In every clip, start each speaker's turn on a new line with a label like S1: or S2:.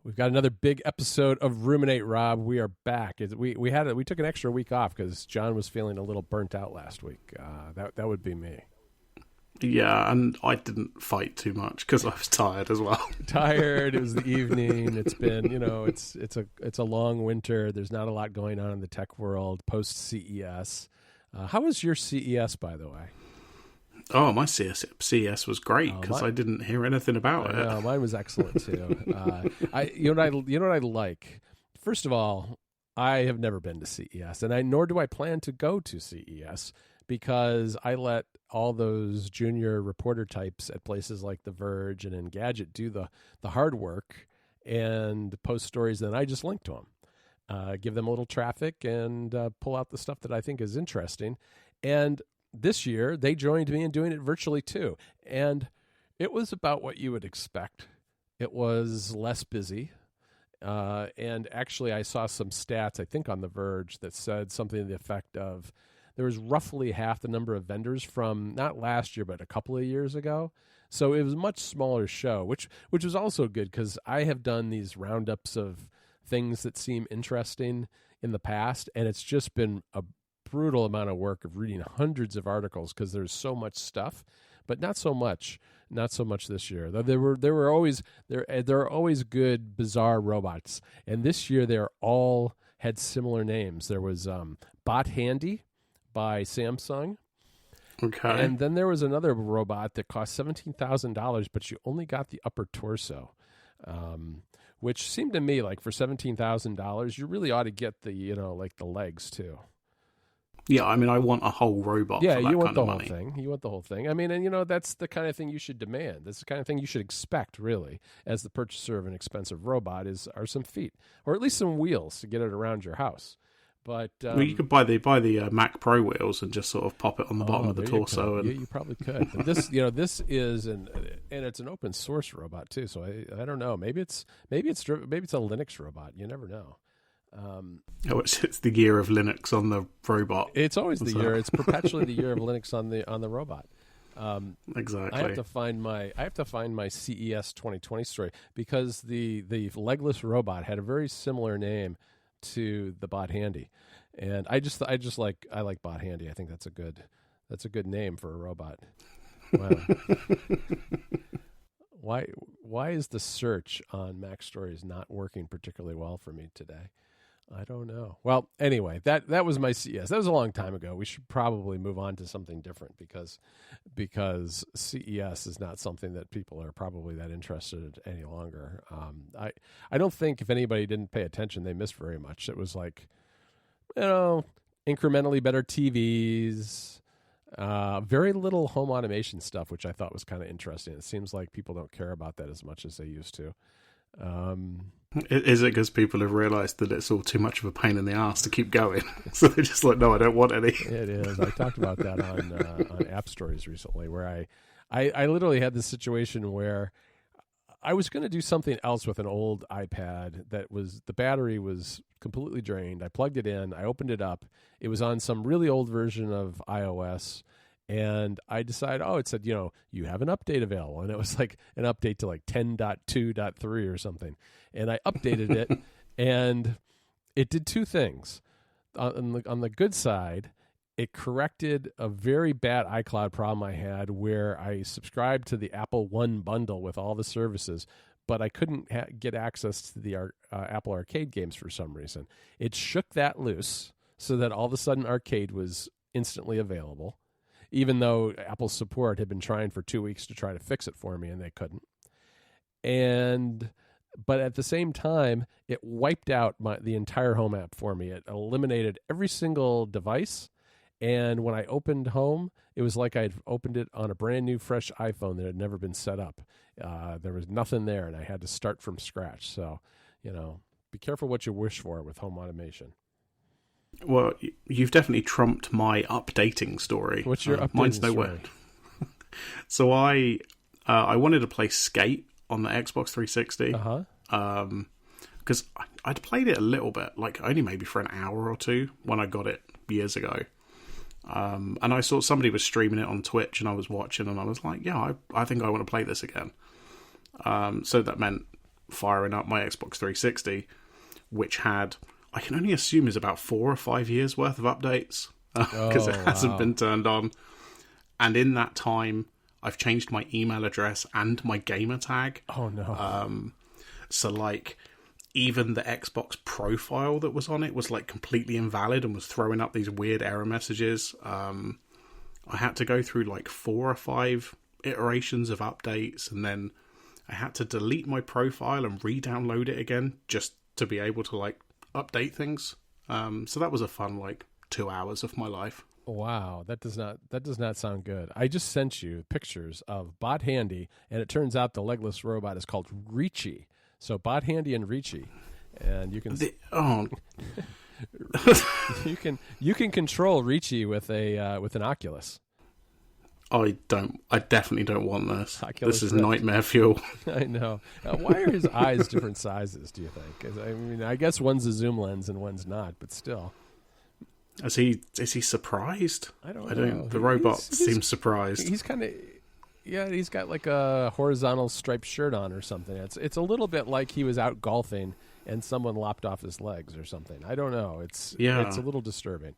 S1: We've got another big episode of Ruminate, Rob. We are back. We took an extra week off because John was feeling a little burnt out last week. That would be me.
S2: Yeah, and I didn't fight too much because I was tired as well.
S1: Tired. It was the evening. It's been, it's a long winter. There's not a lot going on in the tech world post CES. How was your CES, by the way?
S2: Oh, my CES was great because I didn't hear anything about it.
S1: No, mine was excellent too. You know what I like. First of all, I have never been to CES, and nor do I plan to go to CES because I let all those junior reporter types at places like The Verge and Engadget do the hard work and post stories. Then I just link to them, give them a little traffic, and pull out the stuff that I think is interesting. And this year, they joined me in doing it virtually, too. And it was about what you would expect. It was less busy. And actually, I saw some stats, I think, on The Verge that said something to the effect of there was roughly half the number of vendors from not last year, but a couple of years ago. So it was a much smaller show, which was also good because I have done these roundups of things that seem interesting in the past, and it's just been a brutal amount of work of reading hundreds of articles because there's so much stuff, but not so much this year. Though there are always good bizarre robots, and this year they all had similar names. There was Bot Handy by Samsung,
S2: okay,
S1: and then there was another robot that cost $17,000, but you only got the upper torso. Which seemed to me like for $17,000, you really ought to get the like the legs too.
S2: Yeah, I mean, I want a whole robot.
S1: Yeah,
S2: for that
S1: you want
S2: kind
S1: the
S2: of
S1: whole
S2: money.
S1: thing. You want the whole thing. I mean, and that's the kind of thing you should demand. That's the kind of thing you should expect, really, as the purchaser of an expensive robot are some feet, or at least some wheels to get it around your house. But
S2: well, you could buy the Mac Pro wheels and just sort of pop it on the bottom of the torso. And
S1: you probably could. But this is and it's an open source robot too. So I don't know. Maybe it's a Linux robot. You never know.
S2: It's the year of Linux on the robot.
S1: It's always the year. It's perpetually the year of Linux on the robot.
S2: Exactly.
S1: I have to find my CES 2020 story because the legless robot had a very similar name to the Bot Handy, and I like Bot Handy. I think that's a good name for a robot. Wow. Why is the search on Mac Stories not working particularly well for me today? I don't know. Well, anyway, that was my CES. That was a long time ago. We should probably move on to something different because CES is not something that people are probably that interested in any longer. I don't think if anybody didn't pay attention, they missed very much. It was like, incrementally better TVs, very little home automation stuff, which I thought was kind of interesting. It seems like people don't care about that as much as they used to.
S2: Is it because people have realised that it's all too much of a pain in the ass to keep going? So they're just like, no, I don't want any.
S1: It is. I talked about that on App Stories recently, where I literally had this situation where I was going to do something else with an old iPad the battery was completely drained. I plugged it in. I opened it up. It was on some really old version of iOS. And I decided, it said, you have an update available. And it was like an update to like 10.2.3 or something. And I updated it, and it did two things. On the good side, it corrected a very bad iCloud problem I had where I subscribed to the Apple One bundle with all the services, but I couldn't get access to the Apple Arcade games for some reason. It shook that loose so that all of a sudden Arcade was instantly available, even though Apple's support had been trying for 2 weeks to try to fix it for me, and they couldn't. But at the same time, it wiped out the entire Home app for me. It eliminated every single device, and when I opened Home, it was like I'd opened it on a brand new, fresh iPhone that had never been set up. There was nothing there, and I had to start from scratch. So, be careful what you wish for with home automation.
S2: Well, you've definitely trumped my updating story.
S1: What's your updating
S2: mine's
S1: story?
S2: nowhere. So I wanted to play Skate on the Xbox 360. Because I'd played it a little bit, like only maybe for an hour or two when I got it years ago. And I saw somebody was streaming it on Twitch, and I was watching, and I was like, yeah, I think I want to play this again. So that meant firing up my Xbox 360, which had, I can only assume, is about 4 or 5 years worth of updates because it hasn't been turned on. And in that time, I've changed my email address and my gamer tag.
S1: Oh no!
S2: So like, even the Xbox profile that was on it was like completely invalid and was throwing up these weird error messages. I had to go through like 4 or 5 iterations of updates, and then I had to delete my profile and re-download it again just to be able to like update things. So that was a fun like 2 hours of my life.
S1: Wow, that does not sound good. I just sent you pictures of Bot Handy, and it turns out the legless robot is called Reachy. So Bot Handy and Reachy, and you can you can control Reachy with an Oculus.
S2: I definitely don't want this.
S1: Oculus
S2: this is
S1: Rift.
S2: Nightmare fuel.
S1: I know. Why are his eyes different sizes, do you think? 'Cause, I mean, I guess one's a zoom lens and one's not, but still.
S2: Is he surprised?
S1: I don't know.
S2: The robot seems surprised.
S1: He's kind of, yeah, he's got like a horizontal striped shirt on or something. It's a little bit like he was out golfing and someone lopped off his legs or something. I don't know. It's a little disturbing.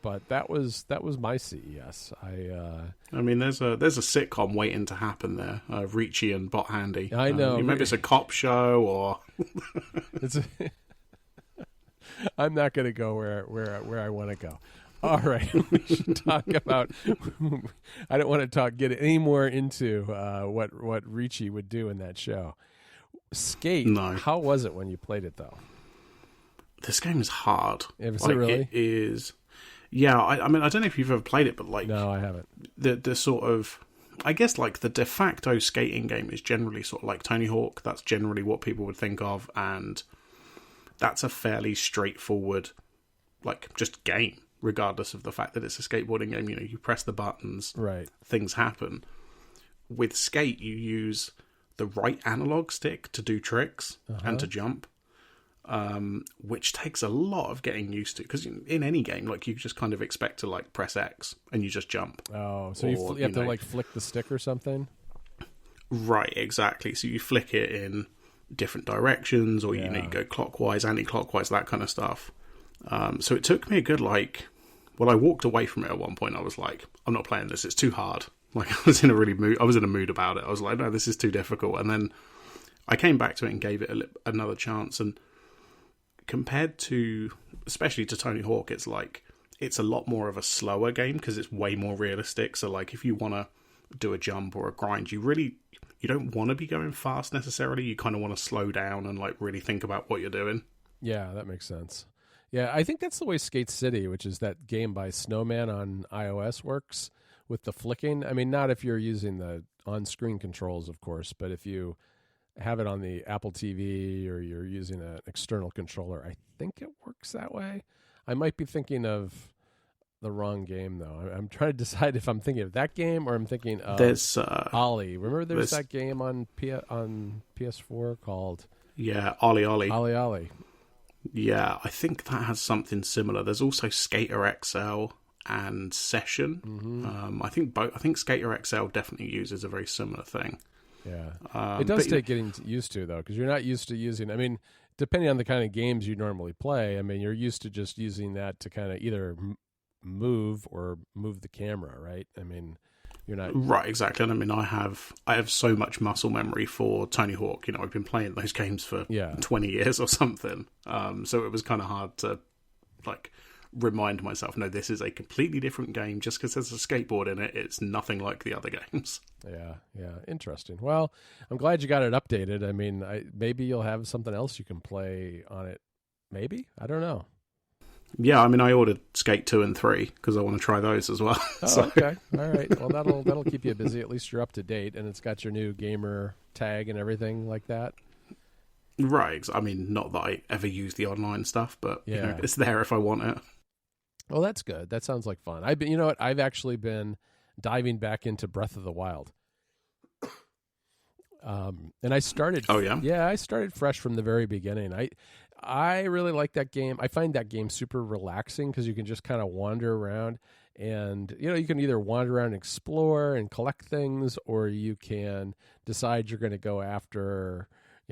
S1: But that was my CES.
S2: I mean, there's a sitcom waiting to happen there. Reachy and Bot Handy.
S1: I know.
S2: Maybe it's a cop show or.
S1: I'm not going to go where I want to go. All right, we should talk about. I don't want to get any more into what Reachy would do in that show. Skate.
S2: No.
S1: How was it when you played it though?
S2: This game is hard.
S1: Is it really?
S2: It is. Yeah, I mean, I don't know if you've ever played it, but like,
S1: no, I haven't.
S2: The sort of, I guess, like the de facto skating game is generally sort of like Tony Hawk. That's generally what people would think of, and that's a fairly straightforward, like, just game, regardless of the fact that it's a skateboarding game. You know, you press the buttons,
S1: right?
S2: Things happen. With Skate, you use the right analog stick to do tricks and to jump. Which takes a lot of getting used to, because in any game, like, you just kind of expect to like press X and you just jump.
S1: Oh, so you have to like flick the stick or something?
S2: Right, exactly. So you flick it in different directions, or you go clockwise, anti-clockwise, that kind of stuff. So it took me a good I walked away from it at one point. I was like, I'm not playing this. It's too hard. Like, I was in a mood about it. I was like, no, this is too difficult. And then I came back to it and gave it another chance, and compared to, especially to Tony Hawk, it's a lot more of a slower game because it's way more realistic. So like, if you want to do a jump or a grind, you don't want to be going fast necessarily. You kind of want to slow down and like really think about what you're doing.
S1: Yeah, that makes sense. Yeah, I think that's the way Skate City, which is that game by Snowman on iOS, works with the flicking. I mean, not if you're using the on-screen controls, of course, but if you have it on the Apple TV or you're using an external controller, I think it works that way. I might be thinking of the wrong game, though. I'm trying to decide if I'm thinking of that game or I'm thinking of Ollie. Remember there's that game on PS4 called...
S2: Yeah, Ollie.
S1: Ollie.
S2: Yeah, I think that has something similar. There's also Skater XL and Session. Mm-hmm. I think Skater XL definitely uses a very similar thing.
S1: Yeah, it does take getting used to, though, because you're not used to using... I mean, depending on the kind of games you normally play, I mean, you're used to just using that to kind of either move or move the camera, right? I mean, you're not...
S2: Right, exactly. And I mean, I have so much muscle memory for Tony Hawk. You know, I've been playing those games for 20 years or something. So it was kind of hard to, like, remind myself, no, this is a completely different game. Just because there's a skateboard in it, it's nothing like the other games.
S1: Yeah, interesting. Well, I'm glad you got it updated. I mean, maybe you'll have something else you can play on it. Maybe? I don't know.
S2: Yeah, I mean, I ordered Skate 2 and 3 because I want to try those as well.
S1: Oh, okay. All right. Well, that'll keep you busy. At least you're up to date, and it's got your new gamer tag and everything like that.
S2: Right. I mean, not that I ever use the online stuff, but you know, it's there if I want it.
S1: Well, that's good. That sounds like fun. You know what? I've actually been diving back into Breath of the Wild. And I started.
S2: Oh yeah.
S1: Yeah, I started fresh from the very beginning. I really like that game. I find that game super relaxing because you can just kind of wander around, and you know, you can either wander around and explore and collect things, or you can decide you're going to go after,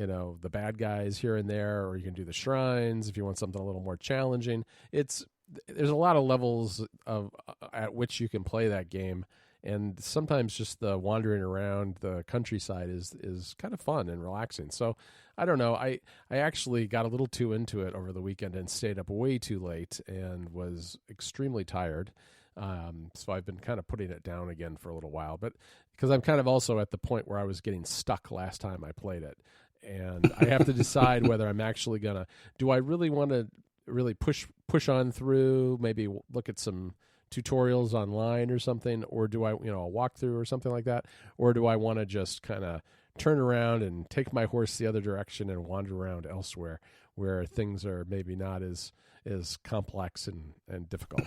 S1: the bad guys here and there, or you can do the shrines if you want something a little more challenging. There's a lot of levels of at which you can play that game, and sometimes just the wandering around the countryside is kind of fun and relaxing. So I don't know. I actually got a little too into it over the weekend and stayed up way too late and was extremely tired. So I've been kind of putting it down again for a little while, but because I'm kind of also at the point where I was getting stuck last time I played it, and I have to decide whether I'm actually do I really want to really push on through, maybe look at some tutorials online or something, or do I, a walkthrough or something like that, or do I want to just kind of turn around and take my horse the other direction and wander around elsewhere where things are maybe not as complex and difficult.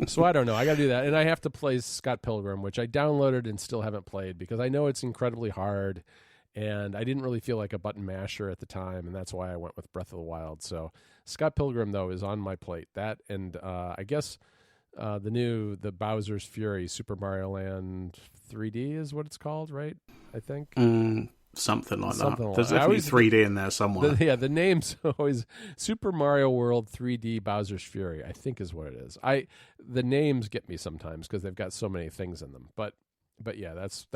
S1: So I don't know. I got to do that. And I have to play Scott Pilgrim, which I downloaded and still haven't played because I know it's incredibly hard. And I didn't really feel like a button masher at the time, and that's why I went with Breath of the Wild. So Scott Pilgrim, though, is on my plate. That and I guess the Bowser's Fury Super Mario Land 3D is what it's called, right? I think.
S2: Something like that. There's definitely 3D in there somewhere.
S1: The name's always Super Mario World 3D Bowser's Fury, I think is what it is. The names get me sometimes because they've got so many things in them. But yeah, that's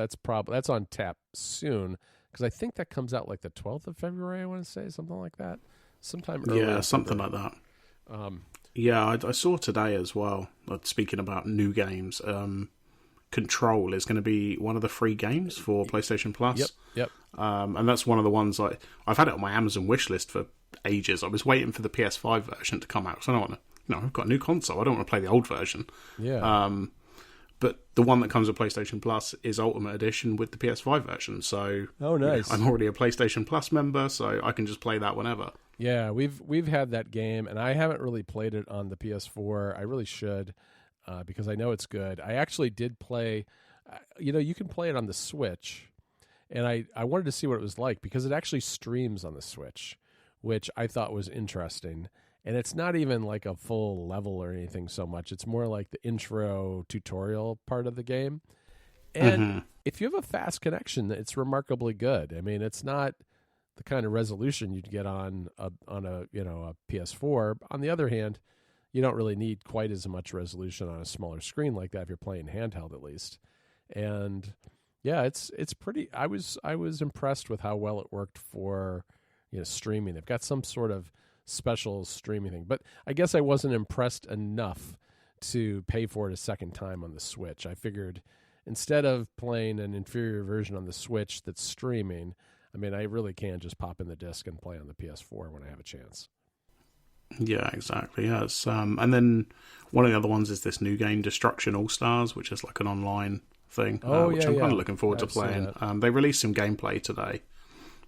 S1: on tap soon. Because I think that comes out like the 12th of February, I want to say, something like that. Sometime earlier.
S2: Yeah, something like that. I saw today as well, speaking about new games, Control is going to be one of the free games for PlayStation Plus.
S1: Yep.
S2: And that's one of the ones I've had it on my Amazon wish list for ages. I was waiting for the PS5 version to come out, because I don't want to, I've got a new console. I don't want to play the old version.
S1: Yeah.
S2: But the one that comes with PlayStation Plus is Ultimate Edition with the PS5 version. So,
S1: oh, nice.
S2: I'm already a PlayStation Plus member, so I can just play that whenever.
S1: Yeah, we've had that game, and I haven't really played it on the PS4. I really should, because I know it's good. I actually did play. You can play it on the Switch, and I wanted to see what it was like because it actually streams on the Switch, which I thought was interesting. And it's not even like a full level or anything so much. It's more like the intro tutorial part of the game. And if you have a fast connection, it's remarkably good. I mean, it's not the kind of resolution you'd get on a PS4. On the other hand, you don't really need quite as much resolution on a smaller screen like that if you're playing handheld at least. And yeah, it's pretty. I was impressed with how well it worked for streaming. They've got some sort of special streaming thing, but I guess I wasn't impressed enough to pay for it a second time on the Switch. I figured instead of playing an inferior version on the Switch that's streaming, I mean, I really can just pop in the disc and play on the PS4 when I have a chance.
S2: Yeah, exactly. Yes, and then one of the other ones is this new game, Destruction All Stars, which is like an online thing, which I'm kind of looking forward to playing. They released some gameplay today.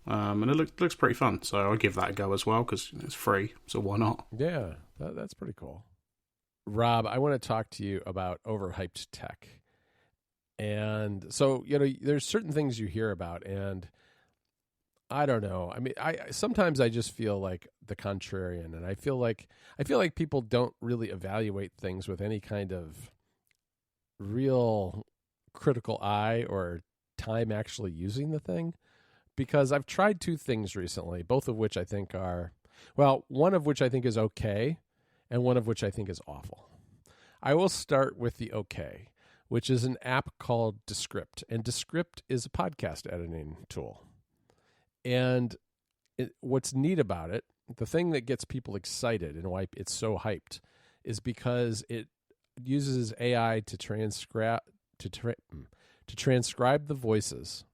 S2: And it looks pretty fun, so I'll give that a go as well because it's free, so why not?
S1: Yeah, that's pretty cool. Rob, I want to talk to you about overhyped tech. And so, there's certain things you hear about, and I don't know. I mean, sometimes I just feel like the contrarian, and I feel like people don't really evaluate things with any kind of real critical eye or time actually using the thing. Because I've tried two things recently, both of which I think one of which I think is okay, and one of which I think is awful. I will start with the okay, which is an app called Descript. And Descript is a podcast editing tool. And what's neat about it, the thing that gets people excited and why it's so hyped, is because it uses AI to transcribe the voices.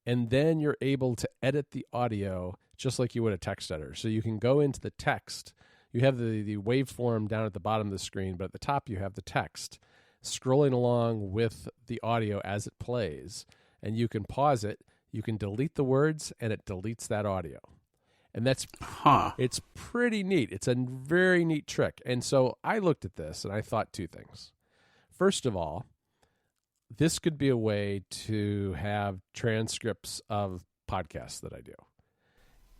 S1: And then you're able to edit the audio just like you would a text editor. So you can go into the text. You have the waveform down at the bottom of the screen, but at the top you have the text scrolling along with the audio as it plays. And you can pause it. You can delete the words, and it deletes that audio. And that's it's pretty neat. It's a very neat trick. And so I looked at this, and I thought two things. First of all, this could be a way to have transcripts of podcasts that I do.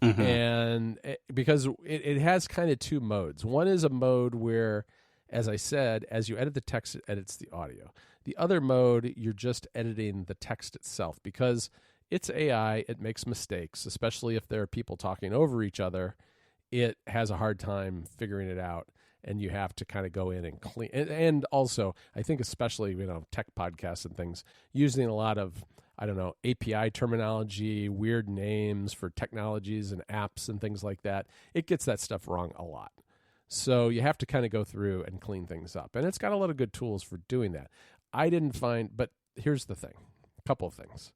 S1: Mm-hmm. And because it has kind of two modes. One is a mode where, as I said, as you edit the text, it edits the audio. The other mode, you're just editing the text itself. Because it's AI. It makes mistakes, especially if there are people talking over each other. It has a hard time figuring it out, and you have to kind of go in and clean. And also, I think especially, tech podcasts and things, using a lot of, API terminology, weird names for technologies and apps and things like that. It gets that stuff wrong a lot. So you have to kind of go through and clean things up. And it's got a lot of good tools for doing that. I didn't find, but here's the thing, a couple of things.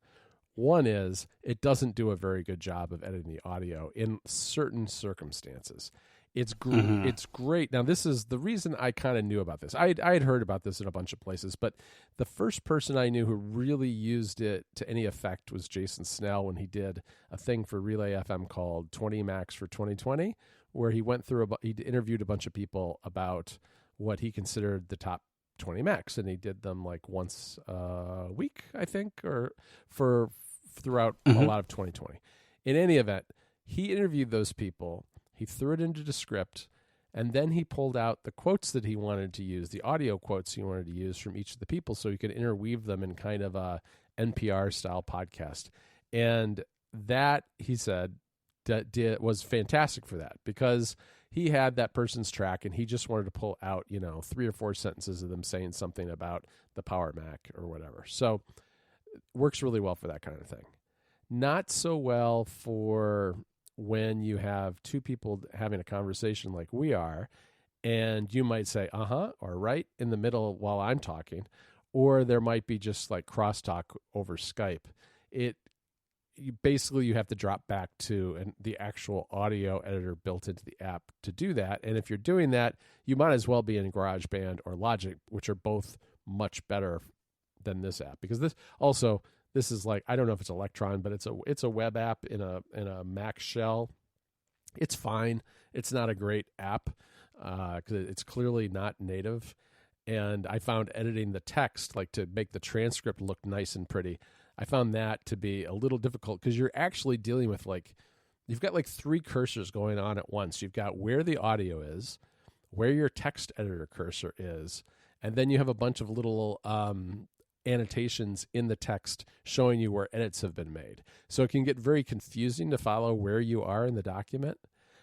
S1: One is it doesn't do a very good job of editing the audio in certain circumstances. It's great. Now, this is the reason I kind of knew about this. I had heard about this in a bunch of places, but the first person I knew who really used it to any effect was Jason Snell when he did a thing for Relay FM called 20 Macs for 2020, where he went through, he interviewed a bunch of people about what he considered the top 20 Macs, and he did them like once a week, I think, or throughout a lot of 2020. In any event, he interviewed those people. He threw it into the script, and then he pulled out the quotes that he wanted to use, the audio quotes he wanted to use from each of the people, so he could interweave them in kind of a NPR-style podcast. And that, he said, was fantastic for that, because he had that person's track, and he just wanted to pull out, 3 or 4 sentences of them saying something about the Power Mac or whatever. So it works really well for that kind of thing. Not so well for when you have two people having a conversation like we are, and you might say, or right in the middle while I'm talking, or there might be just like crosstalk over Skype. You have to drop back to the actual audio editor built into the app to do that. And if you're doing that, you might as well be in GarageBand or Logic, which are both much better than this app, because this is like, I don't know if it's Electron, but it's a web app in a Mac shell. It's fine. It's not a great app because it's clearly not native. And I found editing the text, like to make the transcript look nice and pretty, I found that to be a little difficult, because you're actually dealing with you've got like 3 cursors going on at once. You've got where the audio is, where your text editor cursor is, and then you have a bunch of little annotations in the text showing you where edits have been made. So it can get very confusing to follow where you are in the document.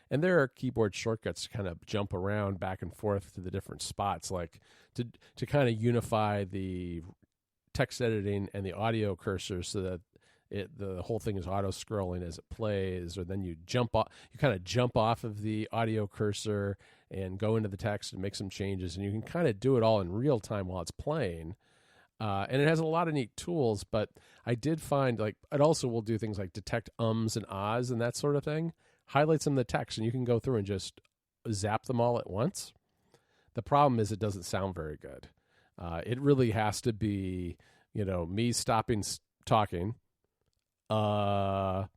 S1: And there are keyboard shortcuts to kind of jump around back and forth to the different spots, like to kind of unify the text editing and the audio cursor so that the whole thing is auto scrolling as it plays, or then you kind of jump off of the audio cursor and go into the text and make some changes, and you can kind of do it all in real time while it's playing. And it has a lot of neat tools, but I did find it also will do things like detect ums and ahs and that sort of thing, highlight some of the text, and you can go through and just zap them all at once. The problem is it doesn't sound very good. It really has to be, me stopping talking, and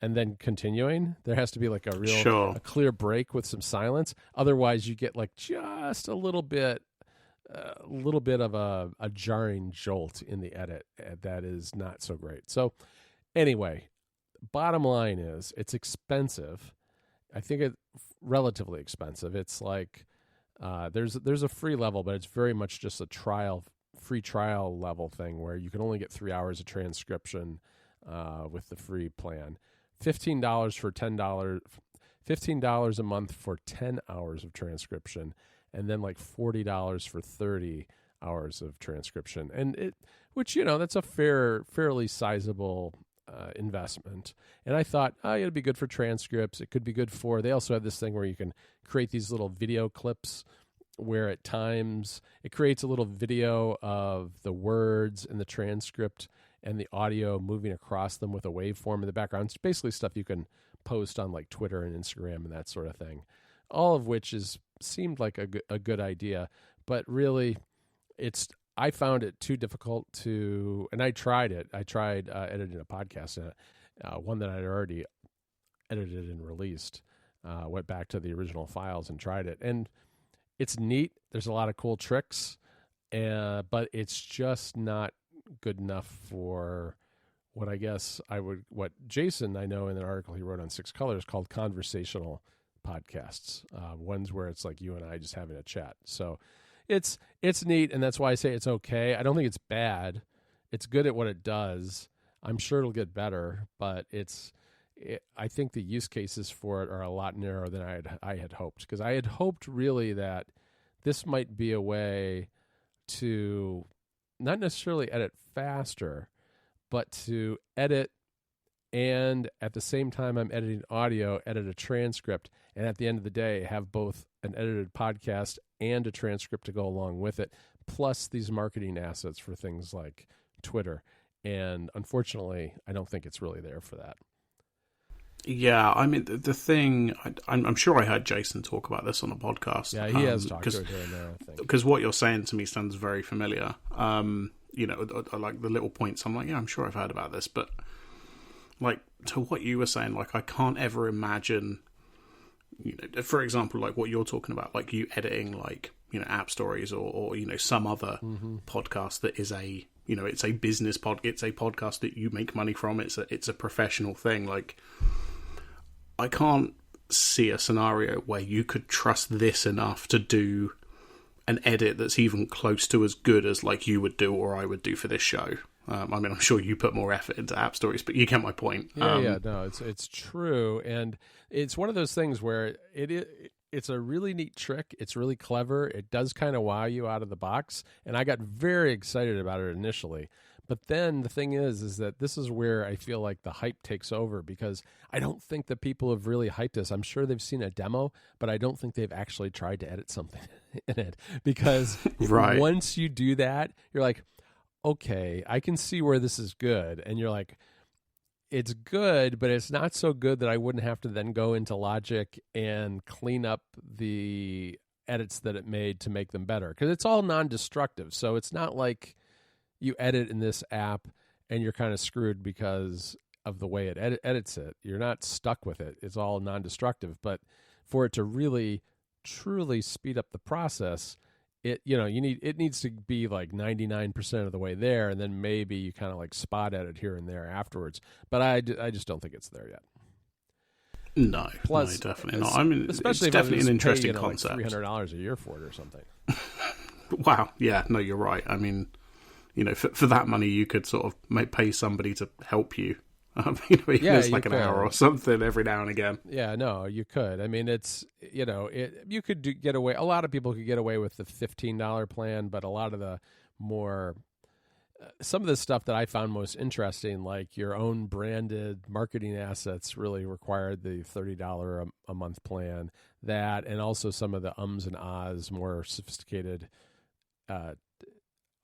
S1: then continuing. There has to be like a clear break with some silence. Otherwise, you get like just a little bit of a jarring jolt in the edit that is not so great. So anyway, bottom line is it's expensive. I think it's relatively expensive. It's like there's a free level, but it's very much just a free trial level thing where you can only get 3 hours of transcription with the free plan. $15 for $15 a month for 10 hours of transcription, and then like $40 for 30 hours of transcription. And which that's a fairly sizable investment. And I thought, it'd be good for transcripts. It could be good for, they also have this thing where you can create these little video clips where at times it creates a little video of the words in the transcript and the audio moving across them with a waveform in the background. It's basically stuff you can post on like Twitter and Instagram and that sort of thing. All of which seemed like a good idea, but really I found it too difficult to, and I tried it. I tried editing a podcast, one that I'd already edited and released, went back to the original files and tried it. And it's neat. There's a lot of cool tricks, but it's just not good enough for what what Jason, I know in an article he wrote on 6 Colors called conversational podcasts, ones where it's like you and I just having a chat. So it's neat, and that's why I say it's okay. I don't think it's bad. It's good at what it does. I'm sure it'll get better, but I think the use cases for it are a lot narrower than I had hoped, because I had hoped really that this might be a way to not necessarily edit faster, but to edit and at the same time I'm editing audio, edit a transcript, and at the end of the day have both an edited podcast and a transcript to go along with it, plus these marketing assets for things like Twitter. And unfortunately, I don't think it's really there for that.
S2: Yeah, I mean, the thing, I'm sure I heard Jason talk about this on a podcast.
S1: Yeah, he has talked to it here and there, I think.
S2: Because what you're saying to me sounds very familiar. You know, I like the little points. I'm like, yeah, I'm sure I've heard about this. But, like, to what you were saying, like, I can't ever imagine, you know, for example, like what you're talking about, like you editing, like, you know, App Stories or you know, some other podcast that is a, you know, it's a business it's a podcast that you make money from. It's a professional thing. Like, I can't see a scenario where you could trust this enough to do an edit that's even close to as good as like you would do or I would do for this show. I mean, I'm sure you put more effort into App Stories, but you get my point.
S1: Yeah, no, it's true, and it's one of those things where it's a really neat trick. It's really clever. It does kind of wow you out of the box, and I got very excited about it initially. But then the thing is that this is where I feel like the hype takes over, because I don't think that people have really hyped this. I'm sure they've seen a demo, but I don't think they've actually tried to edit something in it, because
S2: right.
S1: Once you do that, you're like, okay, I can see where this is good. And you're like, it's good, but it's not so good that I wouldn't have to then go into Logic and clean up the edits that it made to make them better. Because it's all non-destructive. So it's not like you edit in this app and you're kind of screwed because of the way it edits it. You're not stuck with it. It's all non-destructive. But for it to really, truly speed up the process, it needs to be like 99% of the way there, and then maybe you kind of like spot edit here and there afterwards. But I just don't think it's there yet.
S2: No,
S1: Plus,
S2: no, definitely not. I mean,
S1: especially
S2: it's definitely an interesting
S1: like
S2: concept.
S1: $300 a year for it or something.
S2: Wow. Yeah. No, you're right. I mean, you know, for that money, you could sort of pay somebody to help you. You know, just like an hour or something every now and again.
S1: Yeah, no, you could. I mean, it's, you know, you could get away. A lot of people could get away with the $15 plan, but a lot of the more, some of the stuff that I found most interesting, like your own branded marketing assets, really required the $30 a month plan. That, and also some of the ums and ahs, more sophisticated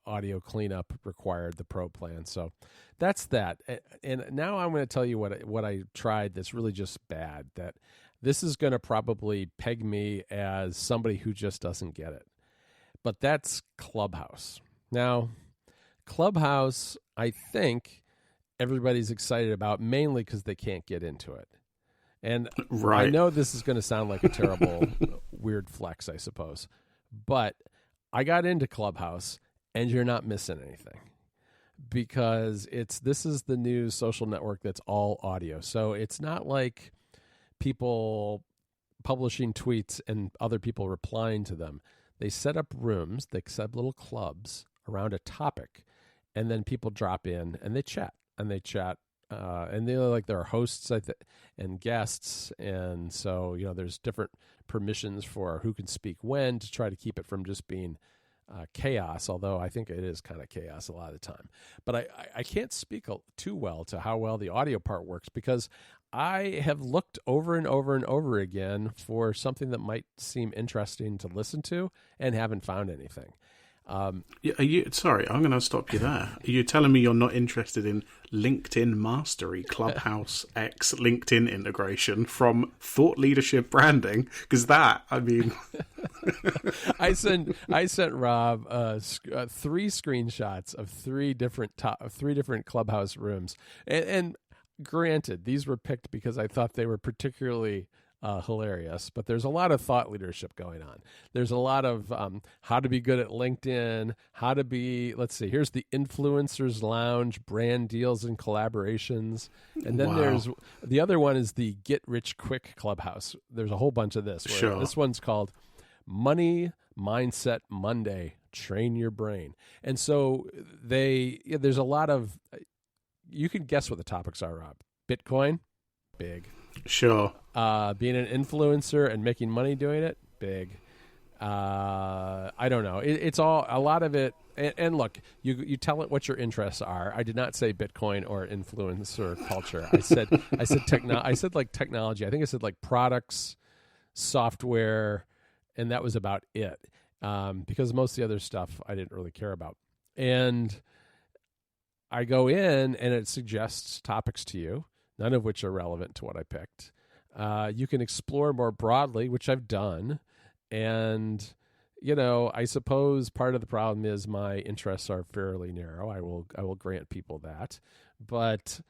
S1: audio cleanup required the pro plan. So that's that. And now I'm going to tell you what I tried that's really just bad, that this is going to probably peg me as somebody who just doesn't get it. But that's Clubhouse. Now, Clubhouse, I think everybody's excited about, mainly because they can't get into it. And right. I know this is going to sound like a terrible, weird flex, I suppose. But I got into Clubhouse, and you're not missing anything, because this is the new social network that's all audio. So it's not like people publishing tweets and other people replying to them. They set up rooms, they set up little clubs around a topic, and then people drop in and they chat. And they're like, there are hosts and guests, and so, you know, there's different permissions for who can speak when, to try to keep it from just being chaos, although I think it is kind of chaos a lot of the time. But I can't speak too well to how well the audio part works, because I have looked over and over and over again for something that might seem interesting to listen to and haven't found anything.
S2: Sorry, I'm going to stop you there. Are you telling me you're not interested in LinkedIn Mastery, Clubhouse X LinkedIn integration from Thought Leadership Branding? Because that, I mean...
S1: I sent Rob 3 screenshots of three different Clubhouse rooms, and granted, these were picked because I thought they were particularly hilarious, but there's a lot of thought leadership going on. There's a lot of how to be good at LinkedIn, how to be, let's see, here's the Influencers Lounge, brand deals and collaborations. And then there's, the other one is the Get Rich Quick Clubhouse. There's a whole bunch of this.
S2: Sure.
S1: This one's called Money Mindset Monday, Train Your Brain. And so there's a lot of, you can guess what the topics are, Rob. Bitcoin, big.
S2: Sure.
S1: Being an influencer and making money doing it, big. I don't know. It's all a lot of it. And look, you tell it what your interests are. I did not say Bitcoin or influencer culture. I said I said like technology. I think I said like products, software, and that was about it. Because most of the other stuff I didn't really care about. And I go in and it suggests topics to you, none of which are relevant to what I picked. You can explore more broadly, which I've done. And, I suppose part of the problem is my interests are fairly narrow. I will grant people that. But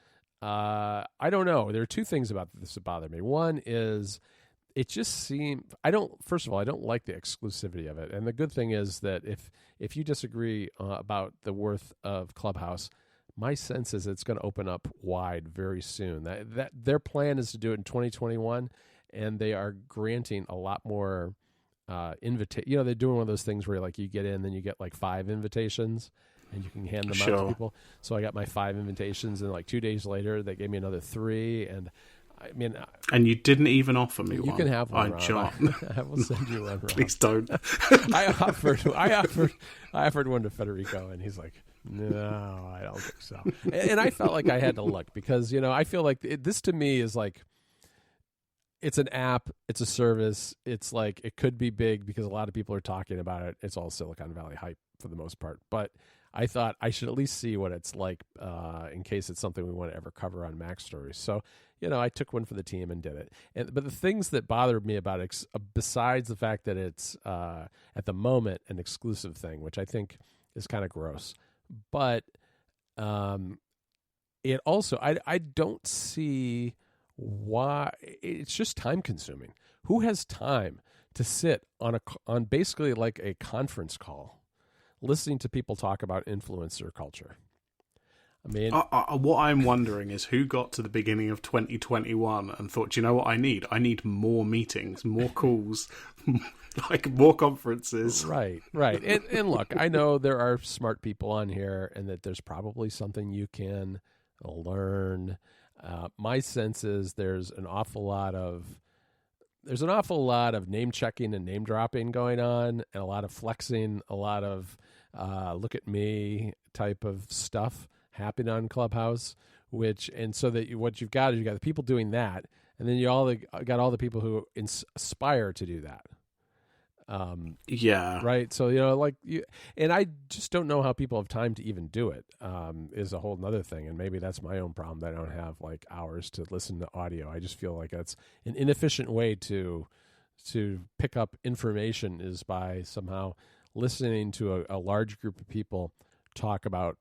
S1: I don't know. There are two things about this that bother me. One is it just seems first of all, I don't like the exclusivity of it. And the good thing is that if you disagree about the worth of Clubhouse, my sense is it's going to open up wide very soon. That their plan is to do it in 2021, and they are granting a lot more they're doing one of those things where like you get in, then you get like 5 invitations, and you can hand them out to people. So I got my 5 invitations, and like 2 days later, they gave me another 3, and I mean,
S2: and you didn't even offer me one.
S1: You can have one.
S2: I
S1: will send you one. Rob.
S2: Please don't.
S1: I offered one to Federico, and he's like, "No, I don't think so." And I felt like I had to look because I feel like this to me is like it's an app, it's a service, it's like it could be big because a lot of people are talking about it. It's all Silicon Valley hype for the most part, but I thought I should at least see what it's like in case it's something we want to ever cover on Mac Stories. So, I took one for the team and did it. But the things that bothered me about it, besides the fact that it's at the moment an exclusive thing, which I think is kind of gross, but it also I don't see why. It's just time consuming. Who has time to sit on basically like a conference call listening to people talk about influencer culture? I mean,
S2: what I'm wondering is who got to the beginning of 2021 and thought, you know what I need? I need more meetings, more calls, like more conferences.
S1: Right. And look, I know there are smart people on here and that there's probably something you can learn. My sense is there's an awful lot of name checking and name dropping going on, and a lot of flexing, a lot of look at me type of stuff happening on Clubhouse. So that what you've got is you've got the people doing that, and then you got all the people who aspire to do that.
S2: Yeah.
S1: Right. So, and I just don't know how people have time to even do it, is a whole nother thing. And maybe that's my own problem, that I don't have like hours to listen to audio. I just feel like that's an inefficient way to pick up information, is by somehow listening to a large group of people talk about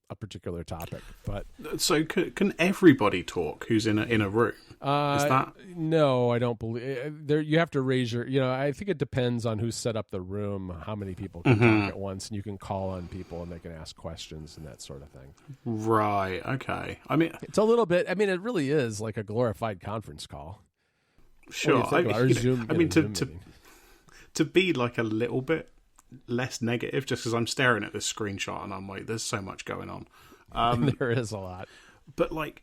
S1: a particular topic. But
S2: so can everybody talk who's in a room? Is that?
S1: No, I don't believe there. You have to raise your, I think it depends on who set up the room, how many people can talk at once, and you can call on people and they can ask questions and that sort of thing.
S2: Right. Okay. I mean,
S1: it's a little bit, it really is like a glorified conference call.
S2: Sure. To be like a little bit less negative, just because I'm staring at this screenshot and I'm like, there's so much going on.
S1: There is a lot.
S2: But like,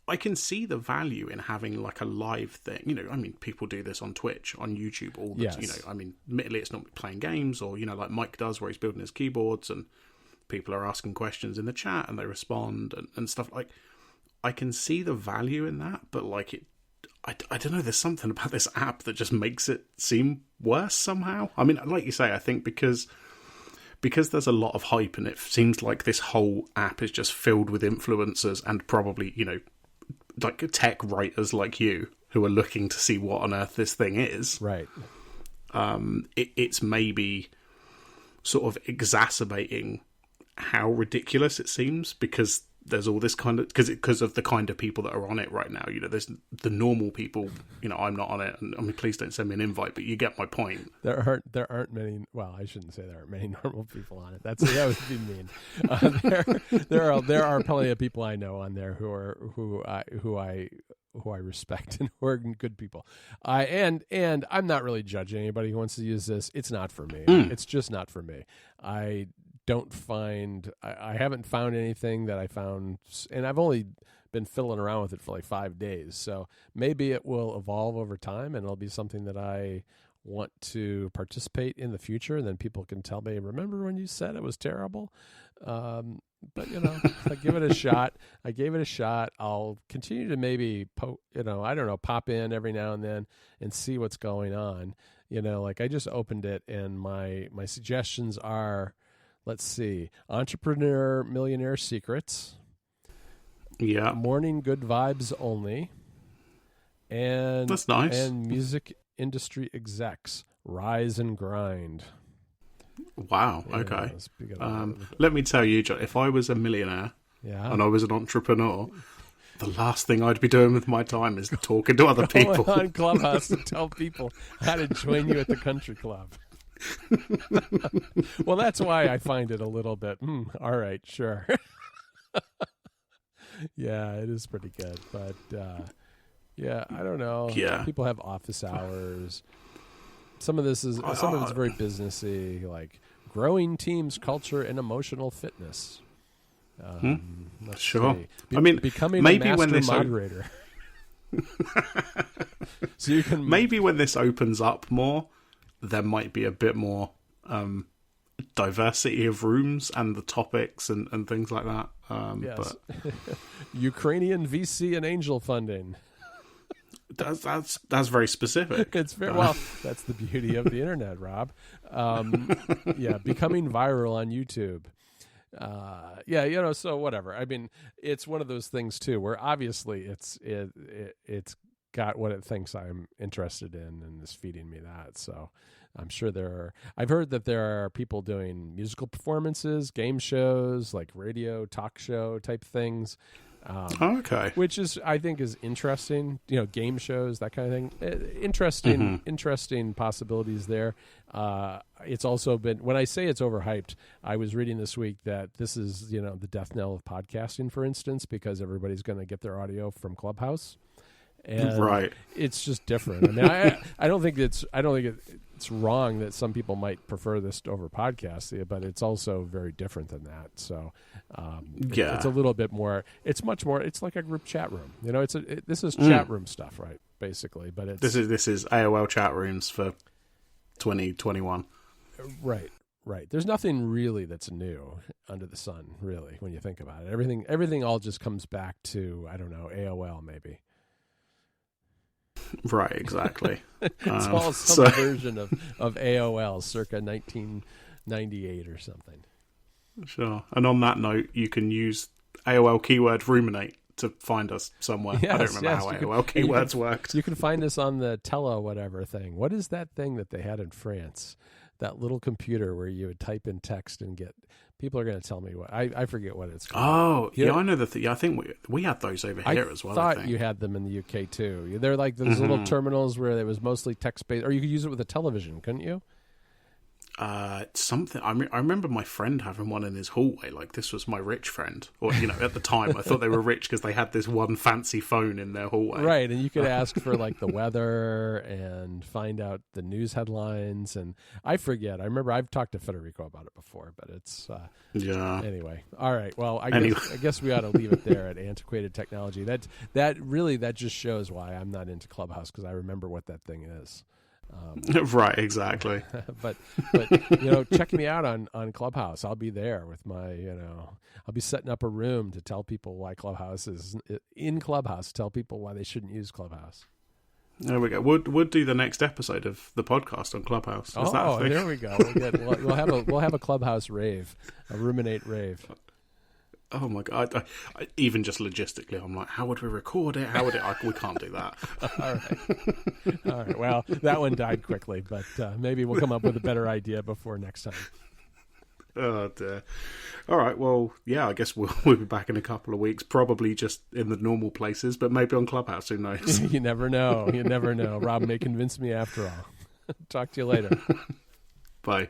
S2: I can see the value in having like a live thing. People do this on Twitch, on YouTube, all the admittedly it's not playing games, or, like Mike does, where he's building his keyboards and people are asking questions in the chat and they respond and stuff. Like, I can see the value in that, but like I don't know, there's something about this app that just makes it seem worse somehow. I mean, like you say, I think because there's a lot of hype and it seems like this whole app is just filled with influencers and probably, like tech writers like you who are looking to see what on earth this thing is.
S1: Right.
S2: It's maybe sort of exacerbating how ridiculous it seems, because there's all this kind of, because of the kind of people that are on it right now. There's the normal people. I'm not on it, and please don't send me an invite. But you get my point.
S1: There aren't many. Well, I shouldn't say there aren't many normal people on it. That would be mean. There are plenty of people I know on there who I respect and who are good people. And I'm not really judging anybody who wants to use this. It's not for me. It's just not for me. I don't find, I haven't found anything that I found, and I've only been fiddling around with it for like 5 days. So maybe it will evolve over time and it'll be something that I want to participate in the future. And then people can tell me, remember when you said it was terrible? But, I give it a shot. I gave it a shot. I'll continue to maybe, pop in every now and then and see what's going on. Like I just opened it and my suggestions are, let's see, Entrepreneur Millionaire Secrets.
S2: Yeah.
S1: Morning Good Vibes Only. And
S2: that's nice.
S1: And Music Industry Execs, Rise and Grind.
S2: Wow. Okay. Let me tell you, John, if I was a millionaire and I was an entrepreneur, the last thing I'd be doing with my time is talking to other people.
S1: Going on Clubhouse to tell people how to join you at the country club. Well, that's why I find it a little bit, all right, sure. Yeah, it is pretty good. But, I don't know.
S2: Yeah.
S1: People have office hours. Some of it's very businessy, like growing teams, culture, and emotional fitness.
S2: Sure.
S1: Becoming
S2: maybe
S1: a master
S2: when this
S1: moderator. So you can
S2: maybe when this opens up more, there might be a bit more diversity of rooms and the topics and things like that.
S1: Yes. But Ukrainian VC and angel funding.
S2: That's very specific.
S1: It's very well. That's the beauty of the internet, Rob. Becoming viral on YouTube. So whatever. I mean, it's one of those things too, where obviously it's got what it thinks I'm interested in and is feeding me that. So I'm sure I've heard that there are people doing musical performances, game shows, like radio talk show type things.
S2: Okay.
S1: Which I think is interesting, game shows, that kind of thing. Interesting possibilities there. It's also been, when I say it's overhyped, I was reading this week that this is, the death knell of podcasting, for instance, because everybody's going to get their audio from Clubhouse. And
S2: right.
S1: It's just different. I mean, I don't think it's wrong that some people might prefer this over podcasting, but it's also very different than that. So, it's a little bit more. It's much more. It's like a group chat room. This is chat room stuff, right? Basically, but it's
S2: this is AOL chat rooms for 2021.
S1: Right. There's nothing really that's new under the sun, really, when you think about it. Everything all just comes back to, I don't know, AOL maybe.
S2: Right, exactly.
S1: It's all some version of AOL circa 1998 or something.
S2: Sure. And on that note, you can use AOL keyword ruminate to find us somewhere.
S1: Yes,
S2: I don't remember how AOL keywords worked.
S1: You can find us on the tele whatever thing. What is that thing that they had in France? That little computer where you would type in text and get... People are going to tell me what... I forget what it's called.
S2: Oh, I know I think we had those over here as well.
S1: I thought you had them in the UK too. They're like those little terminals where it was mostly text-based. Or you could use it with a television, couldn't you?
S2: Something. I remember my friend having one in his hallway. Like, this was my rich friend, or at the time I thought they were rich because they had this one fancy phone in their hallway.
S1: Right, and you could ask for like the weather and find out the news headlines. And I forget. I remember I've talked to Federico about it before, but it's Anyway, all right. Well, I guess we ought to leave it there at antiquated technology. That just shows why I'm not into Clubhouse, because I remember what that thing is.
S2: Right, exactly.
S1: but check me out on Clubhouse. I'll be there with my, I'll be setting up a room to tell people why Clubhouse is in Clubhouse. Tell people why they shouldn't use Clubhouse.
S2: There we go. We'll do the next episode of the podcast on Clubhouse.
S1: There we go. We'll have a Clubhouse rave, a ruminate rave.
S2: Oh my god! I, even just logistically, I'm like, how would we record it? We can't do that.
S1: All right. Well, that one died quickly, but maybe we'll come up with a better idea before next time.
S2: Oh dear. All right. Well, yeah. I guess we'll be back in a couple of weeks, probably just in the normal places, but maybe on Clubhouse. Who knows?
S1: You never know. Rob may convince me after all. Talk to you later.
S2: Bye.